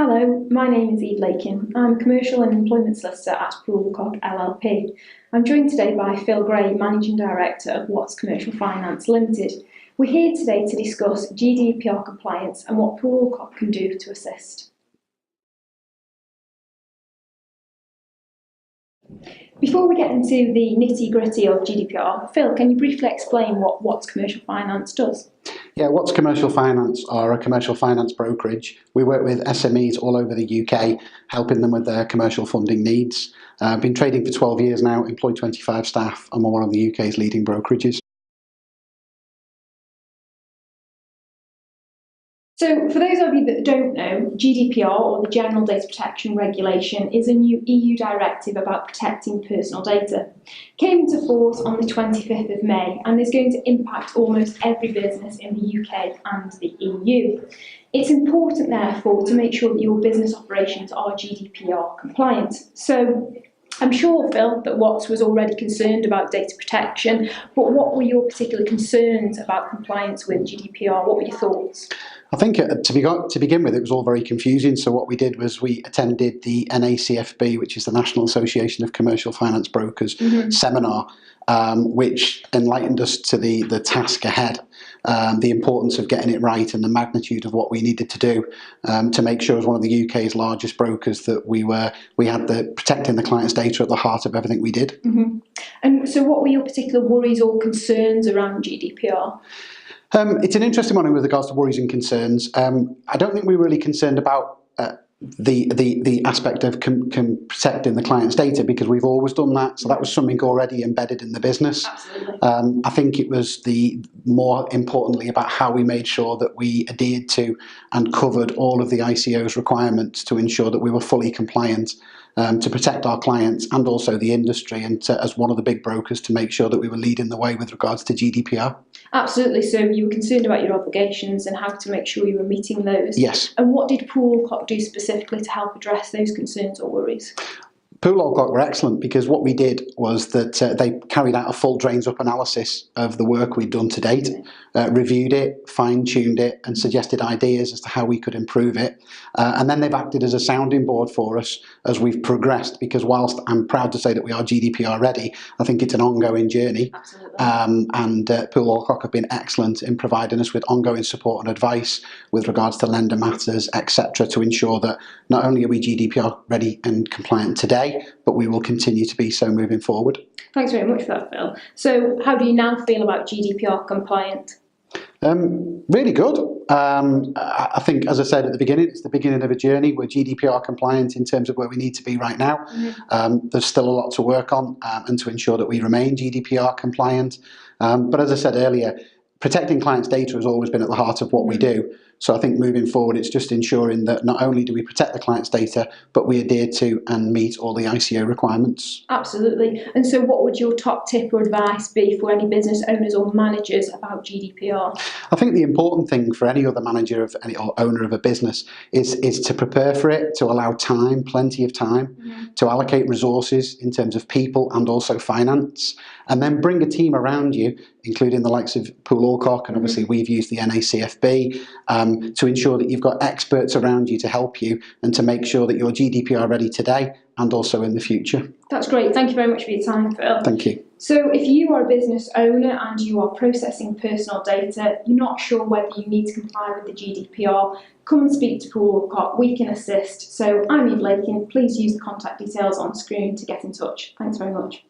Hello, my name is Eve Lakin. I'm a Commercial and Employment Solicitor at Poole Alcock LLP. I'm joined today by Phil Gray, Managing Director of Watts Commercial Finance Limited. We're here today to discuss GDPR compliance and what Poole Alcock can do to assist. Before we get into the nitty-gritty of GDPR, Phil, can you briefly explain what Watts Commercial Finance does? Yeah, Watts Commercial Finance are a commercial finance brokerage. We work with SMEs all over the UK, helping them with their commercial funding needs. I've been trading for 12 years now, employed 25 staff, and we're one of the UK's leading brokerages. So, for those of you that don't know, GDPR, or the General Data Protection Regulation, is a new EU directive about protecting personal data. It came into force on the 25th of May and is going to impact almost every business in the UK and the EU. It's important, therefore, to make sure that your business operations are GDPR compliant. So, I'm sure, Phil, that Watts was already concerned about data protection, but what were your particular concerns about compliance with GDPR? What were your thoughts? I think to begin with, it was all very confusing. So what we did was we attended the NACFB, which is the National Association of Commercial Finance Brokers seminar, which enlightened us to the task ahead, the importance of getting it right and the magnitude of what we needed to do to make sure, as one of the UK's largest brokers, that we had the protecting the client's data at the heart of everything we did. And so what were your particular worries or concerns around GDPR? It's an interesting one with regards to worries and concerns. I don't think we're really concerned about the aspect of protecting the client's data, because we've always done that. So that was something already embedded in the business. Absolutely. I think it was more importantly about how we made sure that we adhered to and covered all of the ICO's requirements to ensure that we were fully compliant, to protect our clients and also the industry, and as one of the big brokers, to make sure that we were leading the way with regards to GDPR. Absolutely. So you were concerned about your obligations and how to make sure you were meeting those. Yes. And what did Poole Alcock do specifically to help address those concerns or worries? Poole Alcock were excellent, because what we did was that they carried out a full drains-up analysis of the work we'd done to date, reviewed it, fine-tuned it, and suggested ideas as to how we could improve it. And then they've acted as a sounding board for us as we've progressed, because whilst I'm proud to say that we are GDPR ready, I think it's an ongoing journey. Absolutely. And Poole Alcock have been excellent in providing us with ongoing support and advice with regards to lender matters, etc., to ensure that not only are we GDPR ready and compliant today, but we will continue to be so moving forward. Thanks very much for that, Phil. So how do you now feel about GDPR compliant? Really good. I think, as I said at the beginning, it's the beginning of a journey. We're GDPR compliant in terms of where we need to be right now. There's still a lot to work on and to ensure that we remain GDPR compliant. But as I said earlier, protecting clients' data has always been at the heart of what we do. So I think moving forward, it's just ensuring that not only do we protect the client's data, but we adhere to and meet all the ICO requirements. Absolutely. And so what would your top tip or advice be for any business owners or managers about GDPR? I think the important thing for any other manager or owner of a business is to prepare for it, to allow time, plenty of time, to allocate resources in terms of people and also finance, and then bring a team around you, including the likes of Poole Alcock, and obviously we've used the NACFB, to ensure that you've got experts around you to help you and to make sure that you're GDPR ready today and also in the future. That's great. Thank you very much for your time, Phil. Thank you. So if you are a business owner and you are processing personal data, you're not sure whether you need to comply with the GDPR, come and speak to Poole Alcock. We can assist. So I'm Eve Lakin. Please use the contact details on screen to get in touch. Thanks very much.